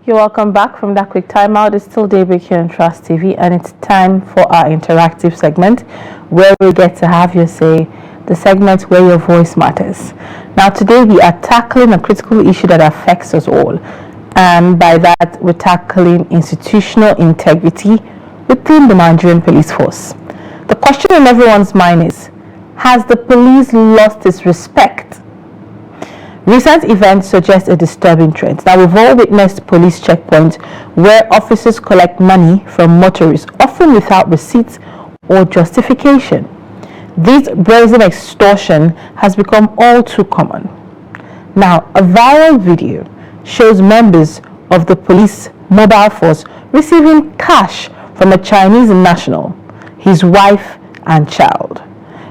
You're welcome back from that quick timeout. It's still Daybreak here on Trust TV, and it's time for our interactive segment where we get to have your say, the segment where your voice matters. Now, today we are tackling a critical issue that affects us all, and by that, we're tackling institutional integrity within the Nigerian police force. The question in everyone's mind is, has the police lost its respect? Recent events suggest a disturbing trend. Now, we've all witnessed police checkpoints where officers collect money from motorists, often without receipts or justification. This brazen extortion has become all too common. Now, a viral video shows members of the police mobile force receiving cash from a Chinese national, his wife and child.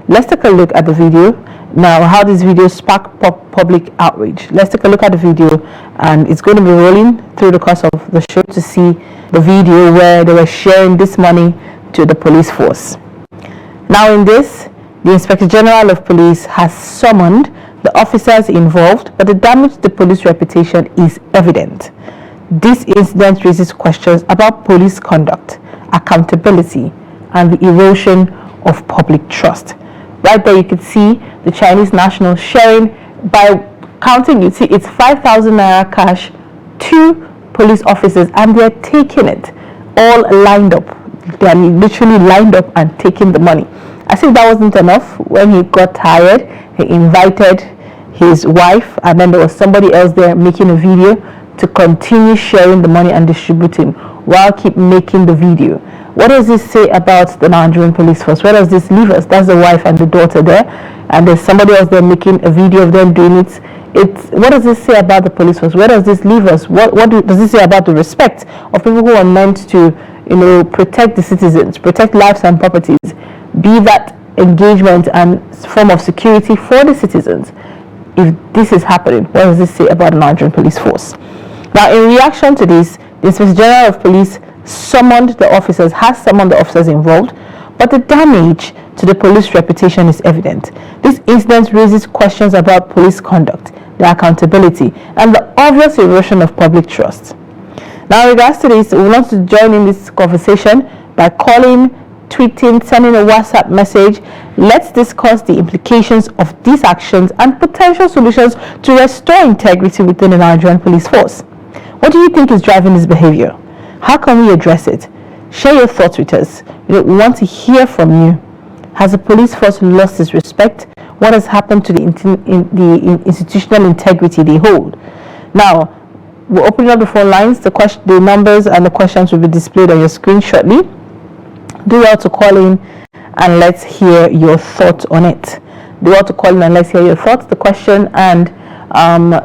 Let's take a look at the video. Now, how this video sparked public outrage. Let's take a look at the video, and it's going to be rolling through the course of the show to see the video where they were sharing this money to the police force. Now, in this, the Inspector General of Police has summoned the officers involved, but the damage to the police reputation is evident. This incident raises questions about police conduct, accountability, and the erosion of public trust. Right there, you can see the Chinese national sharing, by counting, you see it's 5,000 naira cash to police officers, and they're taking it all lined up. They're literally lined up and taking the money. As if that wasn't enough, when he got tired, he invited his wife, and then there was somebody else there making a video to continue sharing the money and distributing while keep making the video. What does this say about the Nigerian police force? Where does this leave us? That's the wife and the daughter there, and there's somebody else there making a video of them doing it. What does this say about the police force? Where does this leave us? What does this say about the respect of people who are meant to, protect the citizens, protect lives and properties, be that engagement and form of security for the citizens? If this is happening, what does this say about the Nigerian police force? Now, in reaction to this, the Inspector General of Police has summoned the officers involved, but the damage to the police reputation is evident. This incident raises questions about police conduct, their accountability, and the obvious erosion of public trust. Now, in regards to this, we want to join in this conversation by calling, tweeting, sending a WhatsApp message. Let's discuss the implications of these actions and potential solutions to restore integrity within the Nigerian police force. What do you think is driving this behavior? How can we address it? Share your thoughts with us. We want to hear from you. Has the police force lost its respect? What has happened to the institutional integrity they hold? Now, we're opening up the phone lines. The numbers and the questions will be displayed on your screen shortly. Do well to call in and let's hear your thoughts on it. Do well to call in and let's hear your thoughts. The question and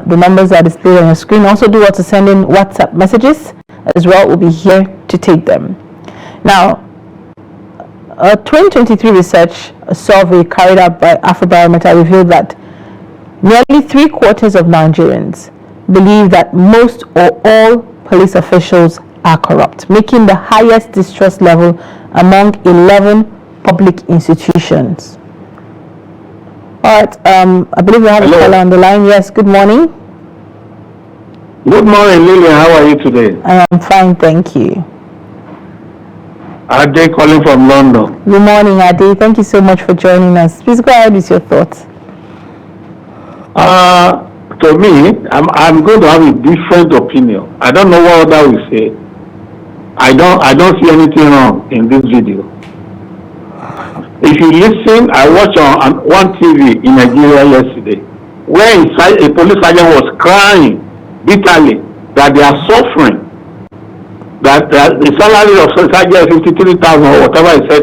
the numbers are displayed on your screen. Also, do well to send in WhatsApp messages as well. We'll be here to take them. Now, a 2023 research survey carried out by Afrobarometer revealed that nearly 3/4 of Nigerians believe that most or all police officials are corrupt, making the highest distrust level among 11 public institutions. All right, I believe we have a caller on the line. Yes, good morning. Good morning, Lilian. How are you today? I am fine, thank you. Ade calling from London. Good morning, Ade. Thank you so much for joining us. Please go ahead with your thoughts. To me, I'm going to have a different opinion. I don't know what that will say. I don't see anything wrong in this video. If you listen, I watched on one TV in Nigeria yesterday, where a police sergeant was crying bitterly that they are suffering, that the salary of sergeant is 53,000 or whatever he said.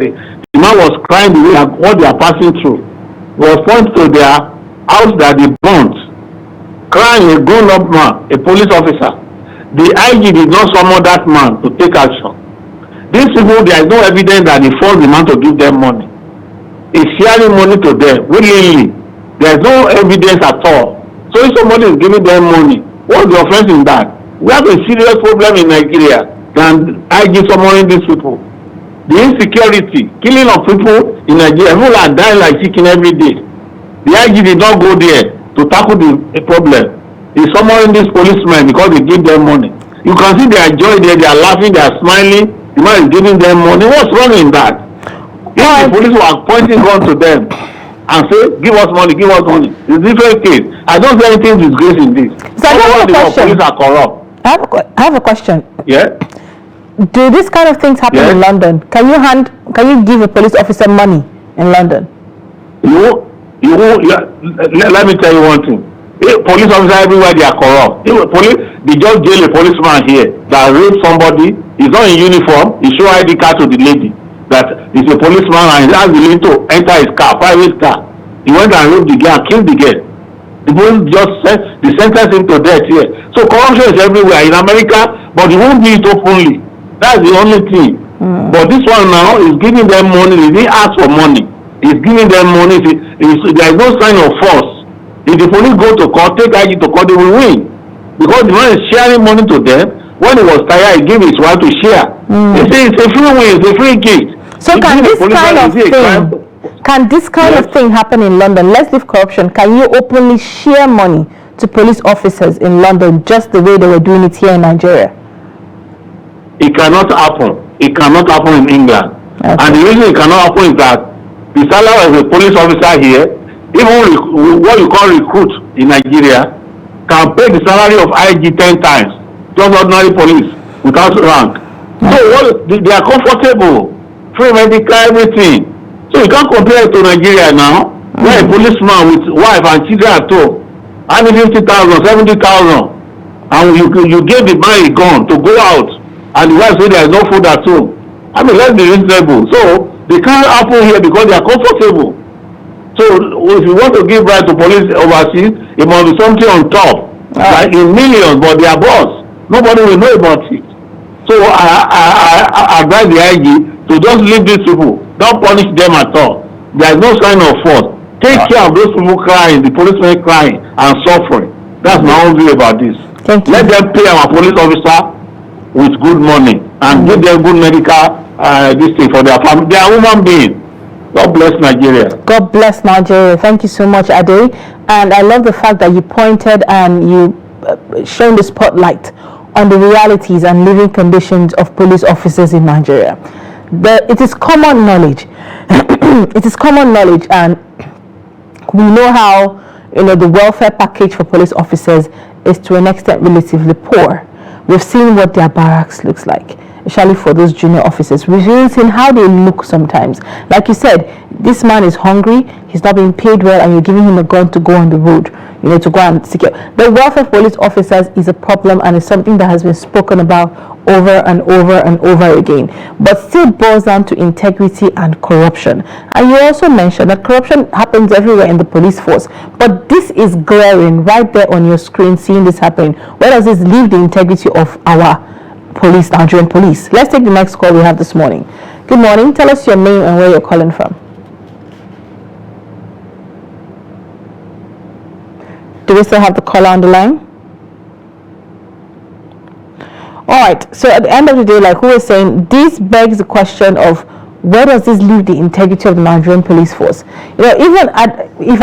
The man was crying the way what they are passing through. He was pointing to their house that they burnt, crying, a grown-up man, a police officer. The IG did not summon that man to take action. These people, there is no evidence that they forced the man to give them money. He's sharing money to them willingly. There is no evidence at all. So if somebody is giving them money, what's the offense in that? We have a serious problem in Nigeria than IG summoning these people. The insecurity, killing of people in Nigeria, people are dying like chicken every day. The IG did not go there to tackle the problem. He's summoning these policemen because they give them money. You can see their joy there. They are laughing. They are smiling. The man is giving them money. What's wrong in that? If the police were pointing gun to them and say, "Give us money, give us money," it's a different case. I don't see anything disgrace in this. So I have a question. Police are corrupt. I have a question. Yeah. Do this kind of things happen in London? Can you give a police officer money in London? Let me tell you one thing. Police officers everywhere, they are corrupt. They just jail a policeman here that raped somebody. He's not in uniform. He show ID card to the lady that he's a policeman and he has the lady to enter his car, private car. He went and raped the girl and killed the girl. The police just sentence him to death here. So corruption is everywhere in America, but he won't do it openly. That's the only thing. But this one now is giving them money. He didn't ask for money. He's giving them money. There is no sign of force. If the police go to court, take IG to court, they will win. Because the man is sharing money to them. When he was tired, he gave his wife to share. They say it's a free win, it's a free gift. So can this kind of thing happen in London? Let's leave corruption. Can you openly share money to police officers in London just the way they were doing it here in Nigeria? It cannot happen. It cannot happen in England. Okay. And the reason it cannot happen is that the salary of a police officer here, even what you call recruit in Nigeria, can pay the salary of IG 10 times. Just ordinary police without rank. So they are comfortable, free medical, everything. So you can't compare it to Nigeria now. Where a policeman with wife and children at home, having 50,000, 70,000, and you gave the man a gun to go out, and the wife say there is no food at home. I mean, let's be reasonable. So they can't happen here because they are comfortable. So if you want to give right to police overseas, it must be something on top, like in millions, but their boss, nobody will know about it. So I advise the IG to just leave these people. Don't punish them at all. There is no sign of force. Take care of those people crying, the policemen crying and suffering. That's my own view about this. Let them pay our police officer with good money and give them good medical this thing for their family. They are human beings. God bless Nigeria. God bless Nigeria. Thank you so much, Ade. And I love the fact that you pointed and you shone the spotlight on the realities and living conditions of police officers in Nigeria. It is common knowledge. It is common knowledge, and we know how the welfare package for police officers is to an extent relatively poor. We've seen what their barracks looks like, especially for those junior officers. We've even seen how they look sometimes. Like you said, this man is hungry, he's not being paid well, and you're giving him a gun to go on the road, to go and secure. The welfare of police officers is a problem, and it's something that has been spoken about over and over and over again, but still boils down to integrity and corruption. And you also mentioned that corruption happens everywhere in the police force, but this is glaring right there on your screen, seeing this happening. Where does this leave the integrity of our police, Nigerian police? Let's take the next call we have this morning. Good morning. Tell us your name and where you're calling from. Do we still have the caller on the line? All right. So at the end of the day, like we were saying, this begs the question of where does this leave the integrity of the Nigerian police force? If we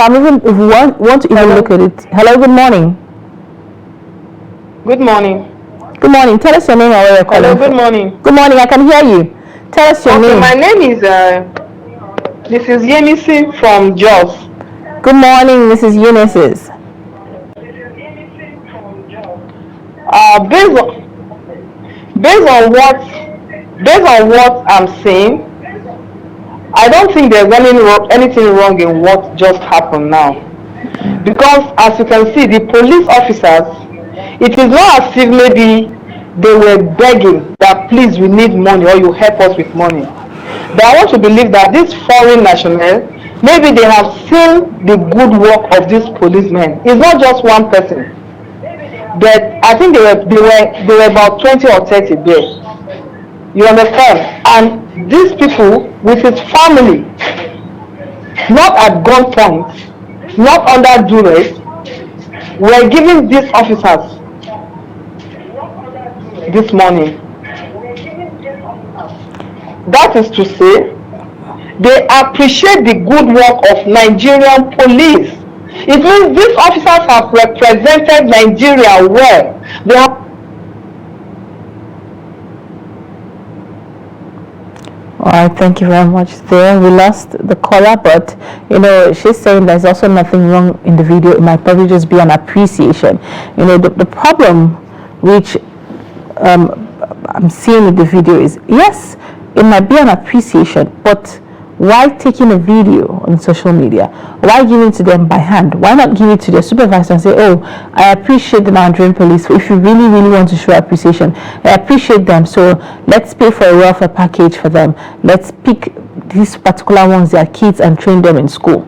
want to even look at it. Hello. Good morning. Good morning. Good morning. Tell us your name and where you're calling from. Good morning. Good morning. I can hear you. Tell us your name. My name is Mrs. Yenisi from Jos. Good morning, Mrs. Eunice. Based on what I'm saying, I don't think there's anything wrong in what just happened now. Because as you can see, the police officers, it is not as if maybe they were begging that please we need money or you help us with money. But I want to believe that this foreign national, maybe they have seen the good work of these policemen. It's not just one person. But I think they were about 20 or 30 there. You understand? And these people with his family, not at gunpoint, not under duress, were giving these officers this money. That is to say, they appreciate the good work of Nigerian police. It means these officers have represented Nigeria well. They have All right, thank you very much. There, we lost the caller, but she's saying there's also nothing wrong in the video. It might probably just be an appreciation. The problem which I'm seeing with the video is, yes, it might be an appreciation, but why taking a video on social media? Why giving it to them by hand? Why not give it to their supervisor and say, oh, I appreciate the Nigerian police. If you really, really want to show appreciation, I appreciate them. So let's pay for a welfare package for them. Let's pick these particular ones, their kids, and train them in school.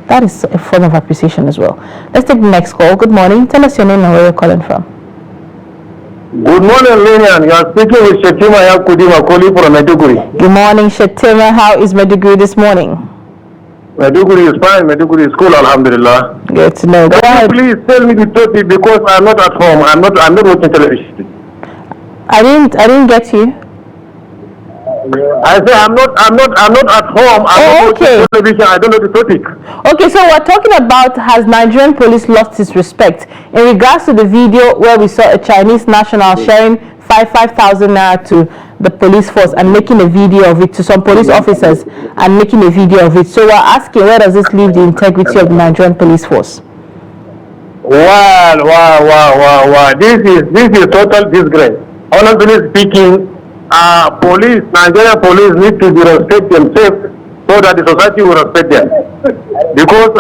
That is a form of appreciation as well. Let's take the next call. Good morning. Tell us your name and where you're calling from. Good morning, Lilian. You are speaking with Shetima Yakudima, calling from Maiduguri. Good morning, Shetima. How is Maiduguri this morning? Maiduguri is fine. Maiduguri is cool, alhamdulillah. Good to know. Go ahead. Please tell me the topic because I'm not at home. I'm not watching television. I didn't get you. I say I'm not at home. I'm not watching television. I don't know the topic. Okay, so we're talking about, has Nigerian police lost its respect in regards to the video where we saw a Chinese national sharing 5,000 naira to the police force and making a video of it, to some police officers and making a video of it. So we're asking, where does this leave the integrity of the Nigerian police force? Wow. This is total disgrace. Honestly speaking, Nigerian police need to be respect themselves so that the society will respect them. Because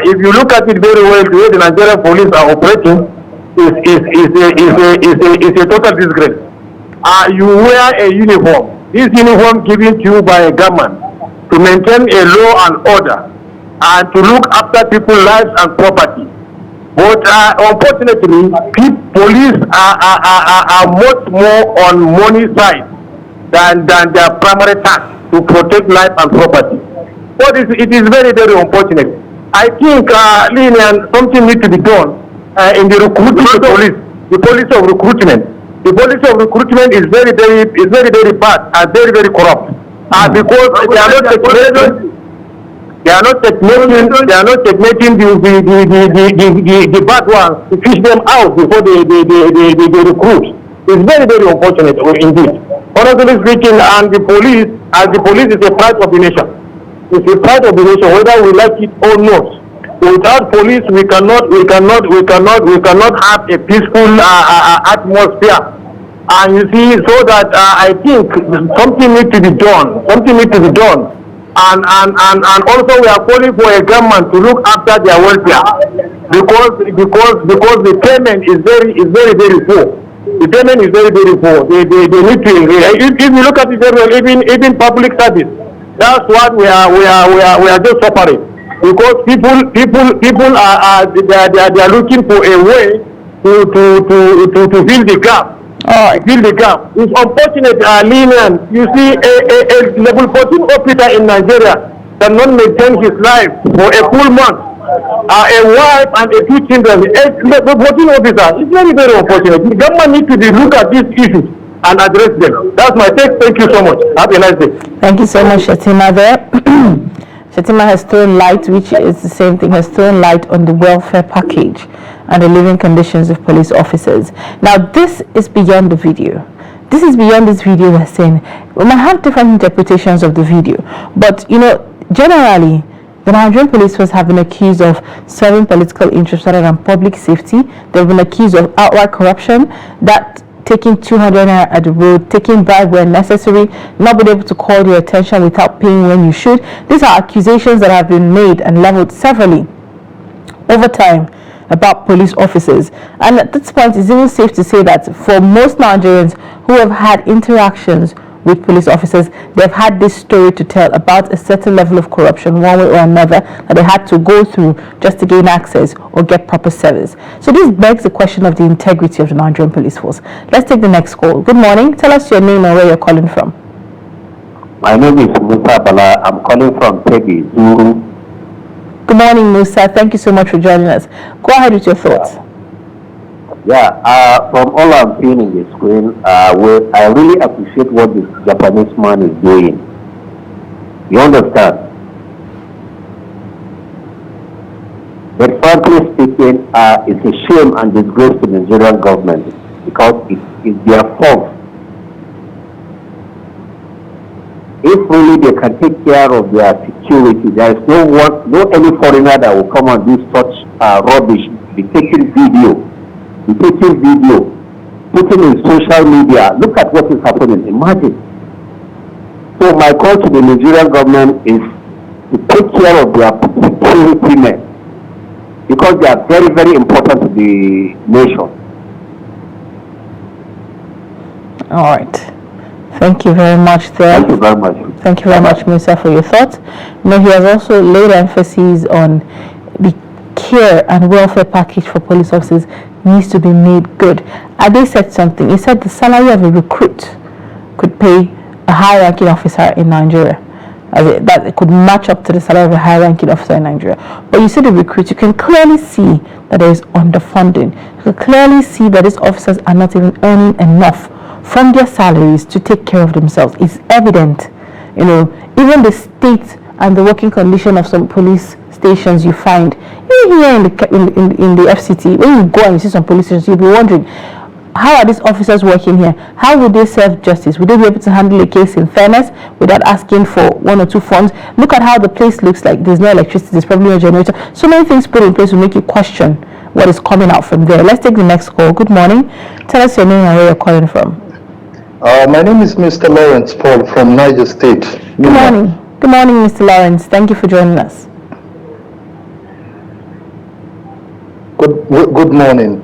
if you look at it very well, the way the Nigerian police are operating is a total disgrace. You wear a uniform. This uniform given to you by a government to maintain a law and order and to look after people's lives and property. But unfortunately, police are much more on money side than their primary task to protect life and property. But it is very, very unfortunate. I think, Lilian, something needs to be done in the recruitment of police. The policy of recruitment. The policy of recruitment is very, very bad and very, very corrupt. Because they are not techmating the bad ones to fish them out before they recruit. It's very, very unfortunate indeed. Honestly speaking, and the police is a pride of the nation. It's a pride of the nation, whether we like it or not. Without police, we cannot have a peaceful atmosphere. And you see, so that I think something needs to be done. And also we are calling for a government to look after their welfare because the payment is very poor. The payment is very poor. They need to if you look at it very well, even public service, that's what we are just suffering because people are they are looking for a way to fill the gap. Fill the gap. It's unfortunate, Lilian. You see, a level 14 officer in Nigeria cannot maintain his life for a full month. A wife and a 2 children. A level 14 officer. It's very, very unfortunate. The government needs to look at these issues and address them. That's my take. Thank you so much. Have a nice day. Thank you so much, Shetima. There. Shetima has thrown light, which is the same thing, has thrown light on the welfare package and the living conditions of police officers. Now, this is beyond the video. This is beyond this video we're saying. We might have different interpretations of the video, but, generally, the Nigerian police force have been accused of serving political interests rather than public safety. They've been accused of outright corruption, that taking 200 naira at the road, taking bribe where necessary, not being able to call your attention without paying when you should. These are accusations that have been made and leveled severally over time about police officers. And at this point, it's even safe to say that for most Nigerians who have had interactions with police officers, they've had this story to tell about a certain level of corruption, one way or another, that they had to go through just to gain access or get proper service. So this begs the question of the integrity of the Nigerian police force. Let's take the next call. Good morning. Tell us your name and where you're calling from. My name is Musa Bala. I'm calling from Peggy, Zuru. Good morning, Musa. Thank you so much for joining us. Go ahead with your thoughts. From all I'm seeing in the screen, I really appreciate what this Japanese man is doing. You understand? But frankly speaking, it's a shame and disgrace to the Nigerian government because it's their fault. if really they can take care of their security, there is no any foreigner that will come and do such rubbish, be taking video, putting in social media. Look at what is happening. Imagine. So my call to the Nigerian government is to take care of their security men, because they are very, very important to the nation. All right. Thank you very much there. Thank you very much. Thank you very much, Musa, for your thoughts. He has also laid emphasis on the care and welfare package for police officers needs to be made good. Ade said something. He said the salary of a recruit could pay a high-ranking officer in Nigeria. That it could match up to the salary of a high-ranking officer in Nigeria. But you see the recruit, you can clearly see that there is underfunding. You can clearly see that these officers are not even earning enough from their salaries to take care of themselves. It's evident. Even the state and the working condition of some police stations you find, even here in the FCT, when you go and you see some police stations, you'll be wondering, how are these officers working here? How would they serve justice? Would they be able to handle a case in fairness without asking for one or two funds? Look at how the place looks like. There's no electricity, there's probably no generator. So many things put in place will make you question what is coming out from there. Let's take the next call. Good morning. Tell us your name and where you're calling from. My name is Mr. Lawrence Paul from Niger State. Good morning. Good morning, Mr. Lawrence. Thank you for joining us. Good morning.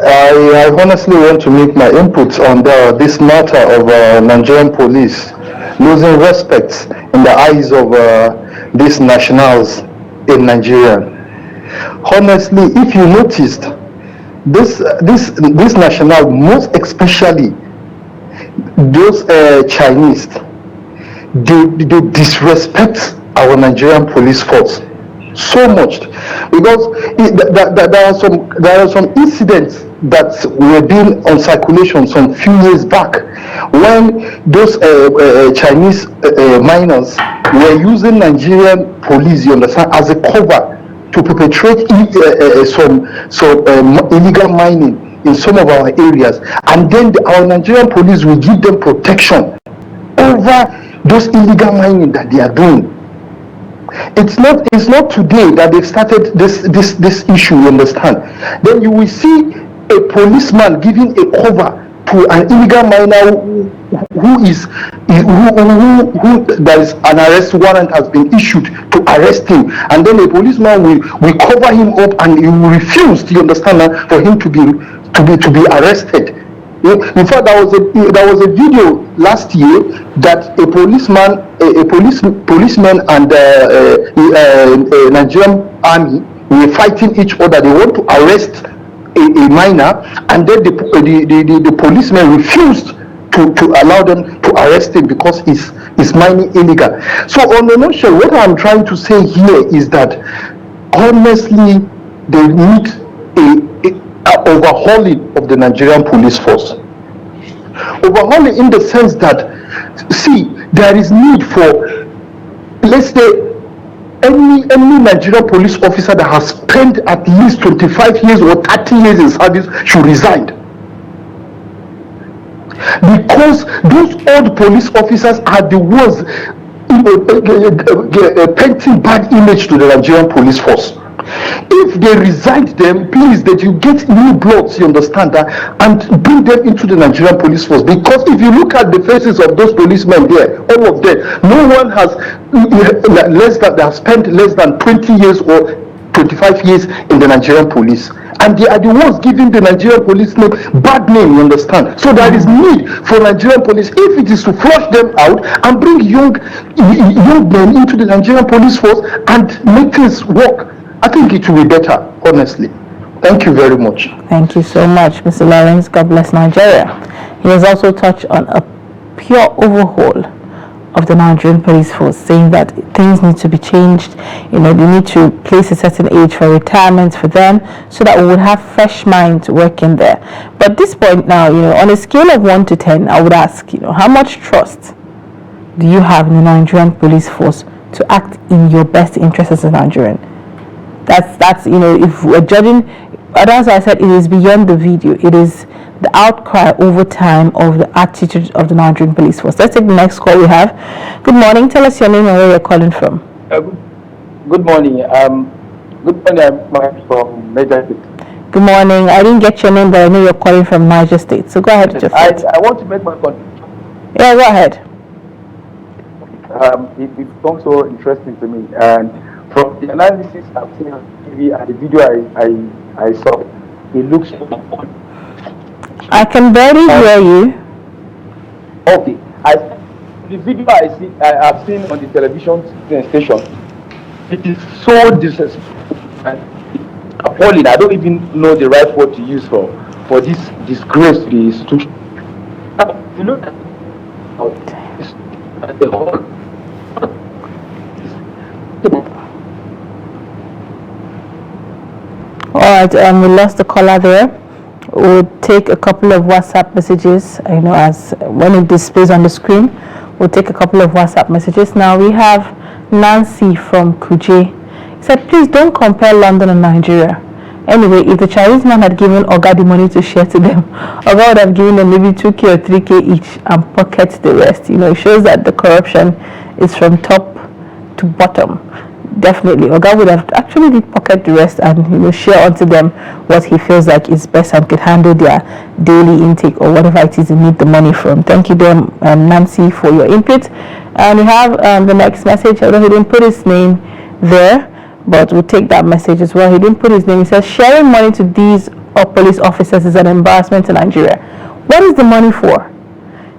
I honestly want to make my inputs on this matter of Nigerian police losing respect in the eyes of these nationals in Nigeria. Honestly, if you noticed, this national, most especially those Chinese, they disrespect our Nigerian police force so much, because there are some incidents that were being on circulation some few years back, when those Chinese miners were using Nigerian police, you understand, as a cover to perpetrate some illegal mining in some of our areas, and then our Nigerian police will give them protection over those illegal mining that they are doing. It's not today that they've started this issue, you understand. Then you will see a policeman giving a cover to an illegal miner who there is an arrest warrant has been issued to arrest him, and then a policeman will cover him up and he will refuse, you understand, for him to be arrested. In fact, there was a video last year that a policeman and Nigerian army were fighting each other. They want to arrest a miner, and then the policeman refused to allow them to arrest him because he's mining illegal. So on the nutshell, what I'm trying to say here is that honestly, they need a overhauling of the Nigerian police force. Overhauling in the sense that, see, there is need for, let's say, any Nigerian police officer that has spent at least 25 years or 30 years in service should resign. Because those old police officers are the ones painting bad image to the Nigerian police force. If they resign them, please, that you get new bloods, you understand that, and bring them into the Nigerian police force. Because if you look at the faces of those policemen there, all of them, no one has spent less than 20 years or 25 years in the Nigerian police, and they are the ones giving the Nigerian police name bad name, you understand. So there is need for Nigerian police, if it is to flush them out and bring young men into the Nigerian police force and make things work, I think it will be better, honestly. Thank you very much. Thank you so much, Mr. Lawrence. God bless Nigeria. He has also touched on a pure overhaul of the Nigerian police force, saying that things need to be changed. They need to place a certain age for retirement for them, so that we would have fresh minds working there. But at this point now, on a scale of 1 to 10, I would ask, how much trust do you have in the Nigerian police force to act in your best interest as a Nigerian? That's if we're judging, that's why I said it is beyond the video. It is the outcry over time of the attitude of the Nigerian police force. Let's take the next call we have. Good morning. Tell us your name and where you're calling from. Good morning. Good morning. I'm from Niger State. Good morning. I didn't get your name, but I know you're calling from Niger State. So go ahead with your thoughts. I want to make my contribution. Yeah, go ahead. It becomes so interesting to me, and from the analysis I've seen on TV and the video I saw, it looks. I can barely hear you. Okay, the video I've seen on the television station, it is so disrespectful and appalling. I don't even know the right word to use for this disgrace to the institution. You look at the whole. All right, we lost the caller there. We'll take a couple of WhatsApp messages. I know as when it displays on the screen, we'll take a couple of WhatsApp messages. Now we have Nancy from Kuje. He said, please don't compare London and Nigeria. Anyway, if the Chinese man had given Oga the money to share to them, Oga would have given them maybe 2K or 3K each and pocket the rest. You know, it shows that the corruption is from top to bottom. Definitely, Oga would have actually did pocket the rest and share onto them what he feels like is best and could handle their daily intake or whatever it is they need the money from. Thank you, Nancy, for your input. And we have the next message. Although he didn't put his name there, but we'll take that message as well. He didn't put his name. He says sharing money to these police officers is an embarrassment to Nigeria. What is the money for?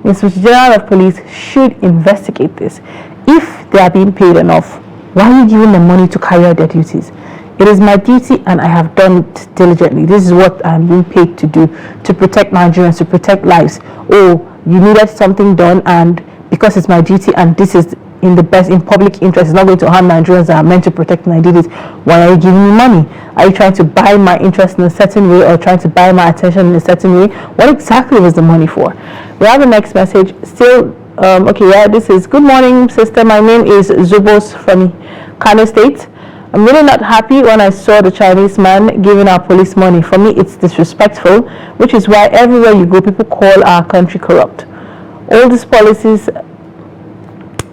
The Inspector General of Police should investigate this. If they are being paid enough, why are you giving them money to carry out their duties? It is my duty and I have done it diligently. This is what I'm being paid to do, to protect Nigerians, to protect lives. Oh, you needed something done, and because it's my duty and this is in public interest, it's not going to harm Nigerians that are meant to protect, and I did it. Why are you giving me money? Are you trying to buy my interest in a certain way or trying to buy my attention in a certain way? What exactly was the money for? We have the next message. Still, okay, yeah, this is good morning, sister. My name is Zubos from Kano State. I'm really not happy when I saw the Chinese man giving our police money. For me, it's disrespectful, which is why everywhere you go, people call our country corrupt. All these policies,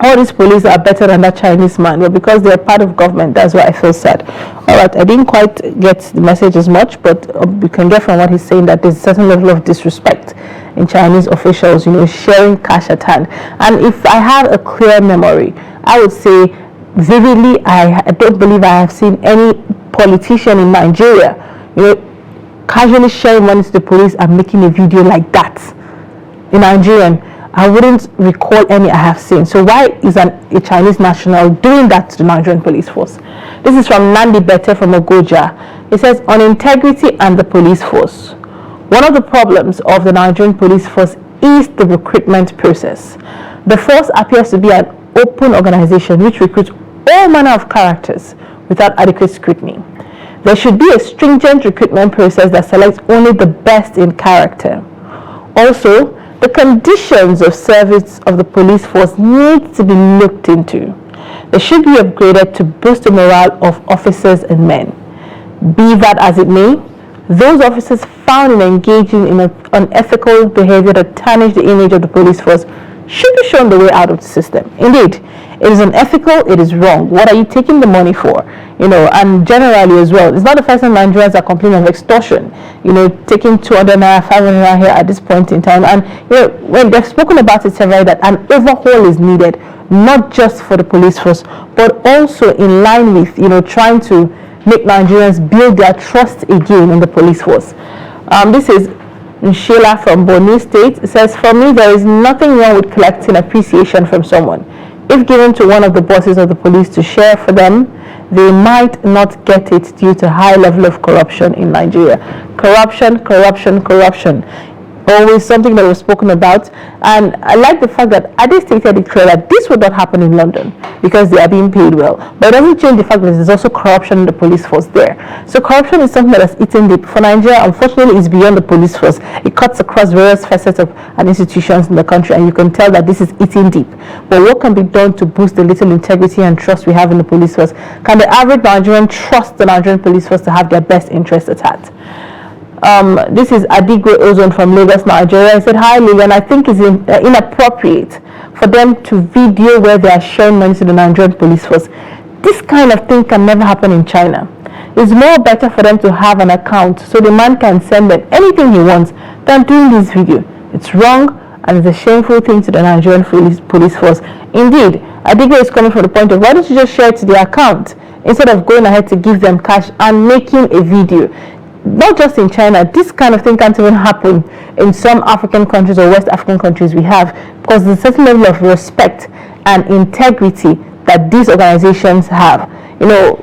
all these police are better than that Chinese man, but because they're part of government, that's why I feel sad. All right, I didn't quite get the message as much, but we can get from what he's saying that there's a certain level of disrespect in Chinese officials, sharing cash at hand. And if I have a clear memory, I would say vividly, I don't believe I have seen any politician in Nigeria, casually sharing money to the police and making a video like that. In Nigerian, I wouldn't recall any I have seen. So why is a Chinese national doing that to the Nigerian police force? This is from Nandi Bete from Ogoja. It says, on integrity and the police force. One of the problems of the Nigerian police force is the recruitment process. The force appears to be an open organization which recruits all manner of characters without adequate scrutiny. There should be a stringent recruitment process that selects only the best in character. Also, the conditions of service of the police force need to be looked into. They should be upgraded to boost the morale of officers and men. Be that as it may, those officers found in engaging in unethical behavior that tarnish the image of the police force should be shown the way out of the system. Indeed, it is unethical, it is wrong. What are you taking the money for? And generally as well, it's not the first time Nigerians are complaining of extortion, taking 200 naira, 500 naira here at this point in time. And, when they've spoken about it several, that an overhaul is needed, not just for the police force, but also in line with, trying to make Nigerians build their trust again in the police force. This is Sheila from Borno State. It says, for me, there is nothing wrong with collecting appreciation from someone. If given to one of the bosses of the police to share for them, they might not get it due to high level of corruption in Nigeria. Corruption. Always something that was spoken about. And I like the fact that Ade stated it clear that this would not happen in London because they are being paid well. But it doesn't change the fact that there's also corruption in the police force there. So corruption is something that has eaten deep. For Nigeria, unfortunately, it's beyond the police force. It cuts across various facets of and institutions in the country, and you can tell that this is eating deep. But what can be done to boost the little integrity and trust we have in the police force? Can the average Nigerian trust the Nigerian police force to have their best interests at heart? This is Adigwe Ozone from Lagos, Nigeria. He said, "Hi Lilian, I think it's inappropriate for them to video where they are showing money to the Nigerian police force. This kind of thing can never happen in China. It's more better for them to have an account so the man can send them anything he wants than doing this video. It's wrong and it's a shameful thing to the Nigerian police force." Indeed, Adigwe is coming from the point of, why don't you just share it to their account instead of going ahead to give them cash and making a video? Not just in China, this kind of thing can't even happen in some African countries or West African countries we have, because there's a certain level of respect and integrity that these organizations have. You know,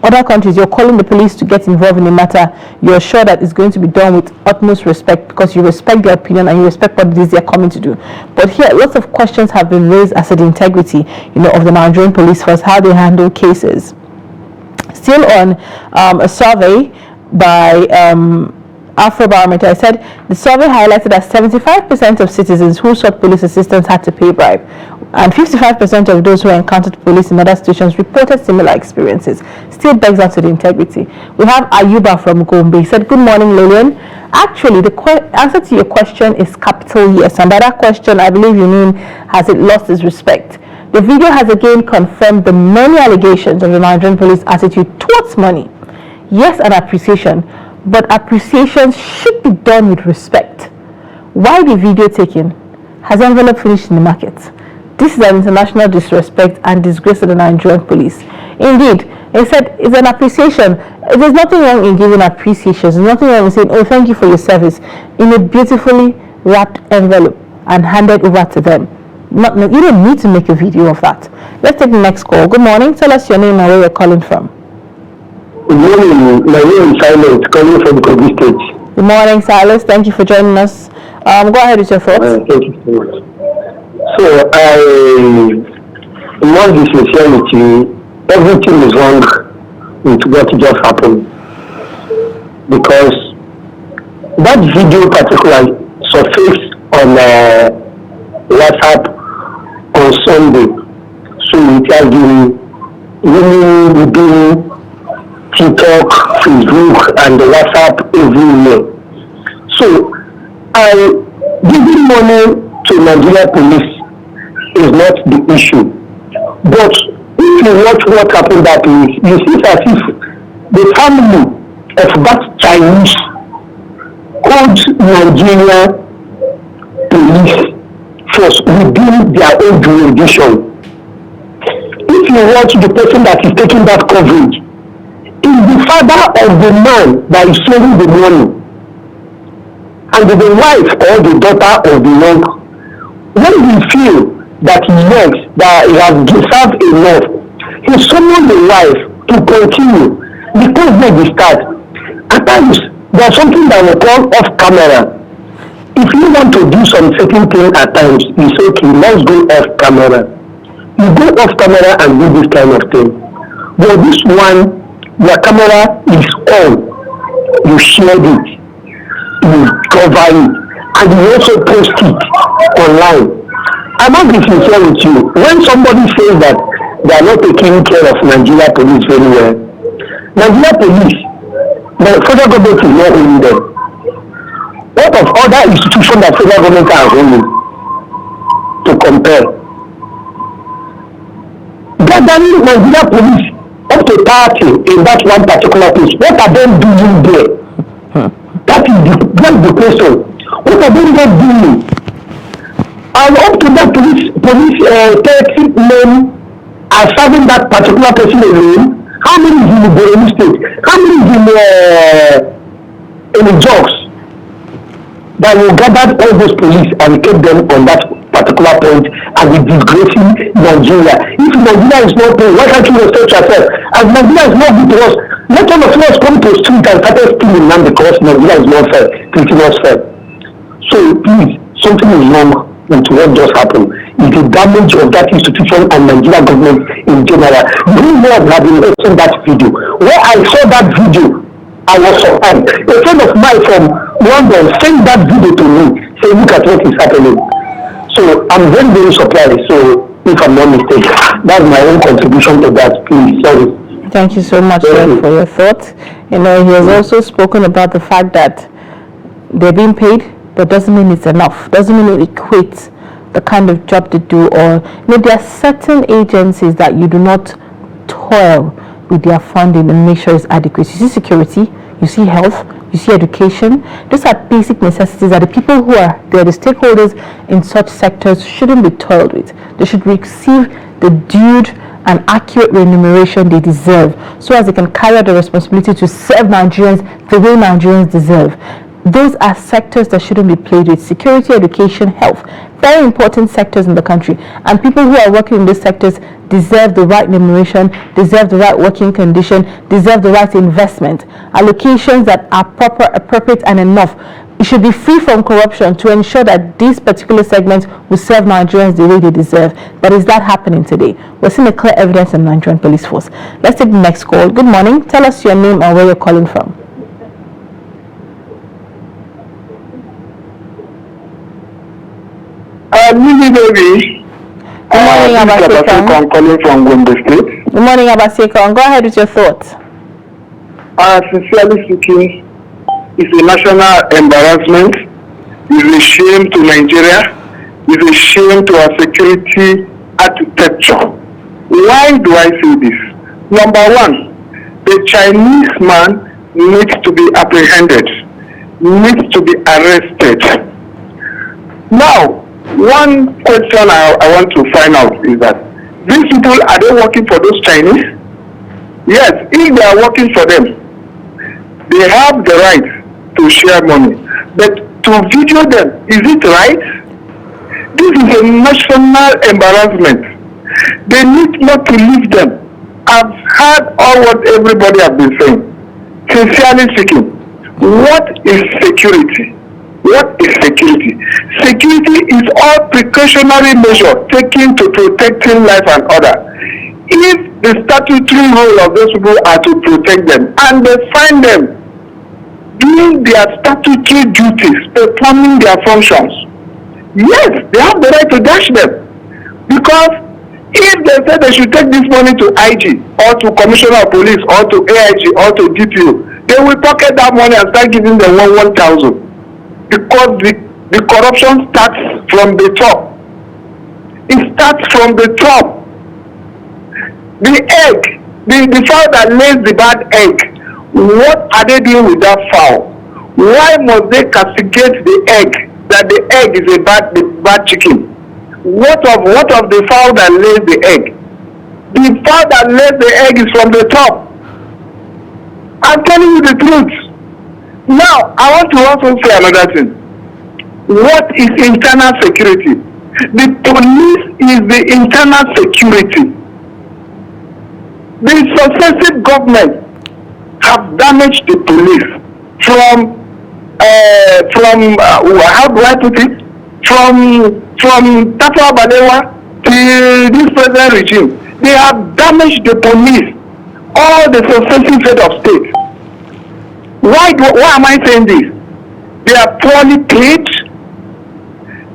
other countries, you're calling the police to get involved in a matter, you're sure that it's going to be done with utmost respect because you respect their opinion and you respect what it is they're coming to do. But here, lots of questions have been raised as to the integrity, of the Nigerian police force, how they handle cases. Still on a survey by Afrobarometer, I said the survey highlighted that 75% of citizens who sought police assistance had to pay bribe, and 55% of those who encountered police in other situations reported similar experiences. Still begs down to the integrity. We have Ayuba from Gombe. He said, "Good morning, Lilian. Actually, the answer to your question is capital yes, and by that question, I believe you mean, has it lost its respect? The video has again confirmed the many allegations of the Nigerian police attitude towards money. Yes, an appreciation, but appreciation should be done with respect. Why the video taken? Has envelope finished in the market? This is an international disrespect and disgrace to the Nigerian police." Indeed, he said it's an appreciation. There's nothing wrong in giving appreciation. There's nothing wrong in saying, "Oh, thank you for your service," in a beautifully wrapped envelope and handed over to them. You don't need to make a video of that. Let's take the next call. Good morning. Tell us your name and where you're calling from. Good morning. My name is Silas, calling from the Kogi State. Good morning, Silas. Thank you for joining us. Go ahead with your thoughts. Thank you so much. So, I must be sincere with you. Everything is wrong with what just happened. Because that video particularly surfaced on WhatsApp on Sunday. So it has been really being TikTok, Facebook, and the WhatsApp everywhere. So, giving money to Nigeria police is not the issue. But if you watch what happened that week, you see as if the family of that Chinese called Nigeria police force within their own jurisdiction. If you watch the person that is taking that coverage, is the father of the man that is showing the money and the wife or the daughter of the young. When we feel that he works, that he has deserved enough, he summoned the wife to continue because they start. At times, there's something that we call off camera. If you want to do some certain thing at times, you say, okay, let's go off camera. You go off camera and do this kind of thing. But this one, your camera is on. You shared it. You cover it. And you also post it online. I must be sincere with you. When somebody says that they are not taking care of Nigeria police very well, Nigeria police, the federal government is not holding them. What of other institutions that federal government are holding to compare? Gathering Nigeria police up to 30 in that one particular place, what are they doing there? That's the question. What are they doing? And up to that police 30 men are serving that particular person alone. How many is in the Borno state? How many is in the jobs that will gather all those police and keep them on that particular point and be disgracing Nigeria? If Nigeria is not paying, why can't you respect yourself? As Nigeria is not good to us, let all of us come to the street and start stealing now because Nigeria is not fair, treating us fair. So please, something is wrong with what just happened. It's the damage of that institution and Nigeria government in general. You know I have been watching that video. Where I saw that video, I was surprised. A friend of mine from London sent that video to me, saying, look at what is happening. So I'm very, very surprised. So if I'm not mistaken, that's my own contribution to that. Please, sorry. Thank you so much for your thoughts. He has also spoken about the fact that they're being paid, but doesn't mean it's enough. Doesn't mean it equates the kind of job they do. Or there are certain agencies that you do not toil with their funding and make sure it's adequate. You see security, you see health, you see education. Those are basic necessities that the people who are there, the stakeholders in such sectors, shouldn't be toiled with. They should receive the due and accurate remuneration they deserve, so as they can carry out the responsibility to serve Nigerians the way Nigerians deserve. Those are sectors that shouldn't be played with. Security, education, health, very important sectors in the country, and people who are working in these sectors deserve the right remuneration, deserve the right working condition, deserve the right investment, allocations that are proper, appropriate, and enough. It should be free from corruption to ensure that these particular segments will serve Nigerians the way they deserve. But is that happening today? We're seeing a clear evidence in the Nigerian police force. Let's take the next call. Good morning. Tell us your name and where you're calling from. Lily baby. Good morning, Abaseka. I'm calling from Gombe State. Good morning, Abaseka. Go ahead with your thoughts. Sincerely speaking, it's a national embarrassment. It's a shame to Nigeria. It's a shame to our security architecture. Why do I say this? Number one, the Chinese man needs to be apprehended, needs to be arrested. Now, one question I want to find out is that these people, are they working for those Chinese? Yes, if they are working for them, they have the right to share money. But to video them, is it right? This is a national embarrassment. They need not to leave them. I've heard all what everybody has been saying. Sincerely speaking, what is security? What is security? Security is all precautionary measure taken to protecting life and order. If the statutory role of those people are to protect them, and they find them doing their statutory duties, performing their functions, yes, they have the right to dash them. Because if they say they should take this money to IG or to Commissioner of Police or to AIG or to DPO, they will pocket that money and start giving them 1,000. Because the corruption starts from the top. It starts from the top. The egg, the fowl that lays the bad egg, what are they doing with that fowl? Why must they castigate the egg, that the egg is a bad chicken? What of the fowl that lays the egg? The fowl that lays the egg is from the top. I'm telling you the truth. Now, I want to also say another thing. What is internal security? The police is the internal security. The successive government have damaged the police from how do I put it? From Tafawa Balewa to this present regime. They have damaged the police, all the successive head of state. Why am I saying this? They are poorly paid.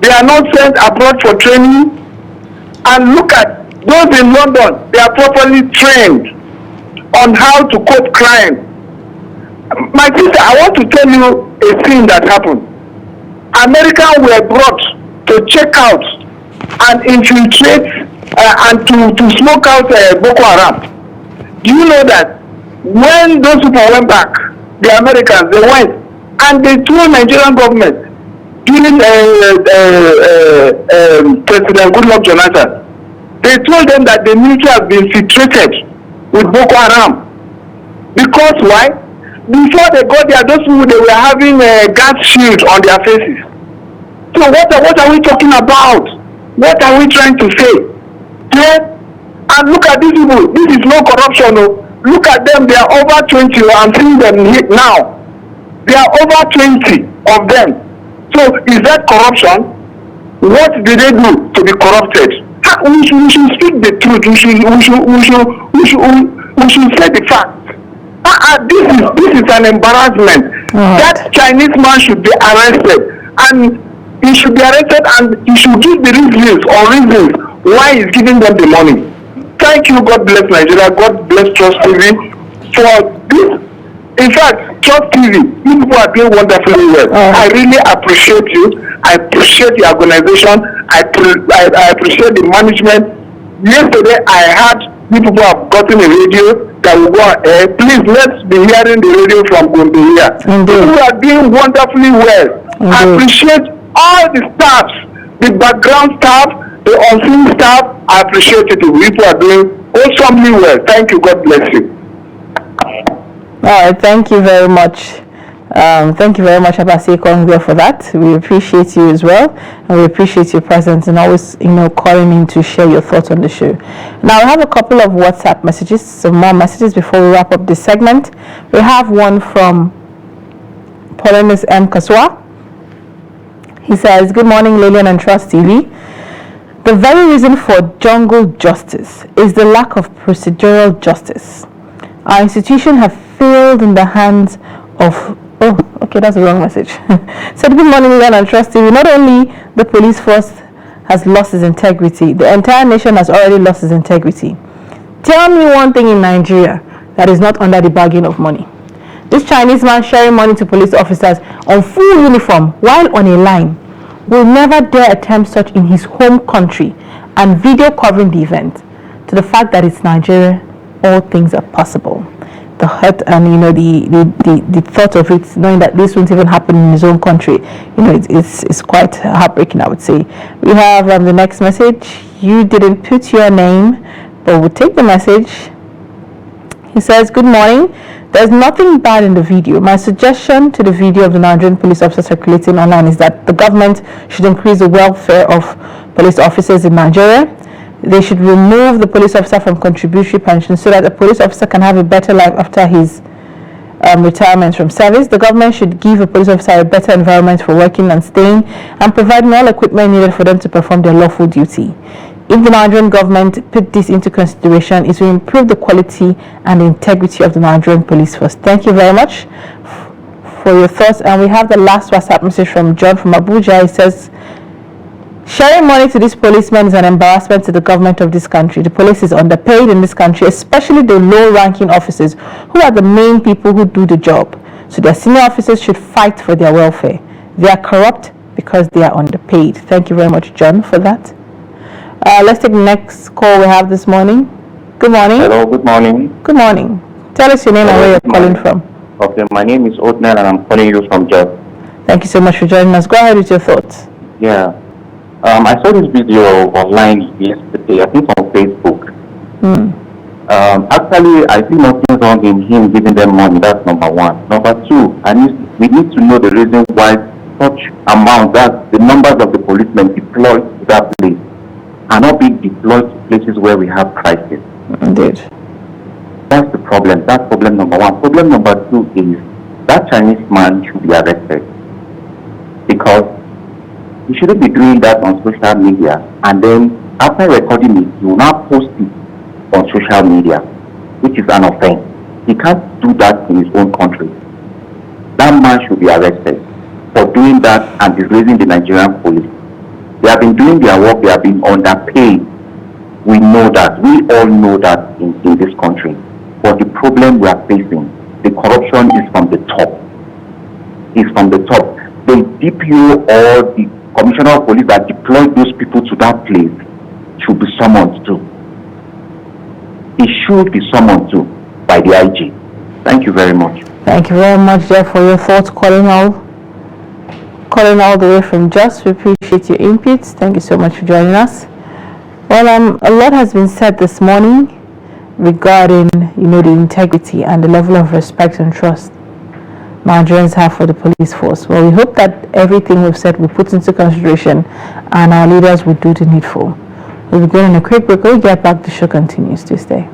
They are not sent abroad for training. And look at those in London. They are properly trained on how to cope crime. My sister, I want to tell you a thing that happened. Americans were brought to check out and infiltrate and to smoke out Boko Haram. Do you know that when those people went back, the Americans, they went and they told Nigerian government during President Goodluck Jonathan, they told them that the military has been infiltrated with Boko Haram. Because why? Before they got there, those people, they were having a gas shield on their faces. So what are we talking about? What are we trying to say? Yeah? And look at these people. This is no corruption. No. Look at them. They are over 20. I'm seeing them now. They are over 20 of them. So is that corruption? What did they do to be corrupted? We should speak the truth. We should say the fact. This is an embarrassment. That Chinese man should be arrested, and he should be arrested, and he should give the reasons why he's giving them the money. thank you. God bless Nigeria. God bless Trust TV for this. In fact, Trust TV, you people are doing wonderfully well. I really appreciate you. I appreciate your organization. I appreciate the management. Yesterday, I had you people have gotten a radio that will go on air. Please, let's be hearing the radio from Gombe here. You are doing wonderfully well. I appreciate all the staffs, the background staff, the unseen staff. I appreciate it. People are doing awesomely well. Thank you. God bless you. All right, thank you very much. Thank you very much, Abasi Kongwe, for that. We appreciate you as well, and we appreciate your presence and always, calling in to share your thoughts on the show. Now, we have a couple of WhatsApp messages, some more messages before we wrap up this segment. We have one from Paulinus M. Kaswa. He says, "Good morning, Lilian and Trust TV. The very reason for jungle justice is the lack of procedural justice. Our institution have failed in the hands of..." Oh, okay, that's the wrong message. Said, "Good morning, Lilian and Trust TV. Not only the police force has lost its integrity, the entire nation has already lost its integrity. Tell me one thing in Nigeria that is not under the bargain of money. This Chinese man sharing money to police officers on full uniform while on a line will never dare attempt such in his home country, and video covering the event. To the fact that it's Nigeria, all things are possible." The hurt and the thought of it, knowing that this won't even happen in his own country, it's quite heartbreaking, I would say. We have the next message. You didn't put your name, but we'll take the message. He says, "Good morning. There's nothing bad in the video. My suggestion to the video of the Nigerian police officer circulating online is that the government should increase the welfare of police officers in Nigeria. They should remove the police officer from contributory pension so that a police officer can have a better life after his retirement from service. The government should give a police officer a better environment for working and staying, and providing all equipment needed for them to perform their lawful duty. If the Nigerian government put this into consideration, it will improve the quality and the integrity of the Nigerian police force." Thank you very much for your thoughts. And we have the last WhatsApp message from John from Abuja. He says, "Sharing money to these policemen is an embarrassment to the government of this country. The police is underpaid in this country, especially the low-ranking officers who are the main people who do the job. So their senior officers should fight for their welfare. They are corrupt because they are underpaid." Thank you very much, John, for that. Let's take the next call we have this morning. Good morning. Hello, good morning. Good morning. Tell us your name and where you're calling from. Okay, my name is Otnel and I'm calling you from Jos. Thank you so much for joining us. Go ahead with your thoughts. Yeah. I saw this video online yesterday, I think on Facebook. Actually, I see nothing wrong in him giving them money. That's number one. Number two, we need to know the reason why such amount, that the numbers of the policemen deployed to that place are not being deployed to places where we have crisis. Indeed. That's the problem. That's problem number one. Problem number two is that Chinese man should be arrested, because he shouldn't be doing that on social media, and then after recording it, he will now post it on social media, which is an offense. He can't do that in his own country. That man should be arrested for doing that and disgracing the Nigerian police. They have been doing their work, they have been underpaid. We know that, we all know that in this country. But the problem we are facing, the corruption is from the top. It's from the top. The DPO or the Commissioner of Police that deployed those people to that place should be summoned too. It should be summoned too by the IG. Thank you very much. Thank you very much, Jeff, for your thoughts. Calling all the way from Jos. We appreciate your inputs. Thank you so much for joining us. Well, a lot has been said this morning regarding, the integrity and the level of respect and trust Nigerians have for the police force. Well, we hope that everything we've said will put into consideration and our leaders will do the needful. We'll be going on a quick break. We'll get back. The show continues. To stay.